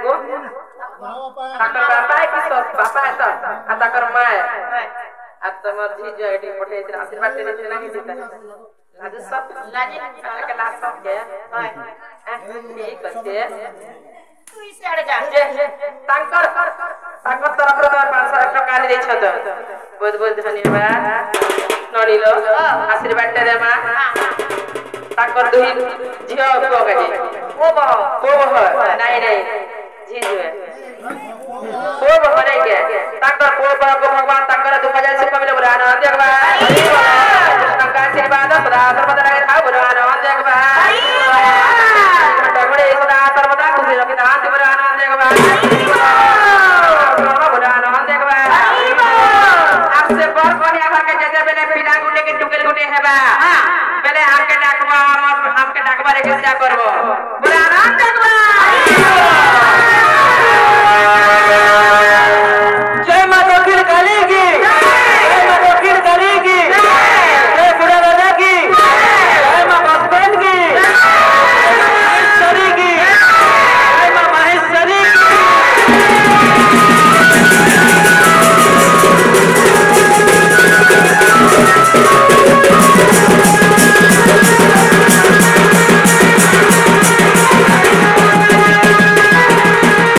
को ताकर बापा की सब बापा है तो आ ताकर मां आ तमर जी जो एडी पठे आशीर्वाद देते नहीं देता आज सब लाजी के लाभ सब के ठीक আছে তুই সিয়াড়ে যা তাঙ্কর তরফ রে 500 টাকা নি দেছ তো বহুত বহুত ধন্যবাদ নড়িলো আশীর্বাদ রে মা তাঙ্কর দুই ঝিও গো গাজি ও নাই নাই জি জি ओ भगवान के ताकर को भगवान ताकर 2000 से कमले बोला आनंद देखबा ताकर आशीर्वाद सदा सर्वदा रहे था बोला आनंद देखबा तगड़े सदा सर्वदा खुशी रखे दान बोला आनंद देखबा बोला आनंद देखबा आपसे बर कोने आभा के जैसे बेले पिला गुटे के टुकेल गुटे हेबा बेले हमके डाकबा रे के क्या करबो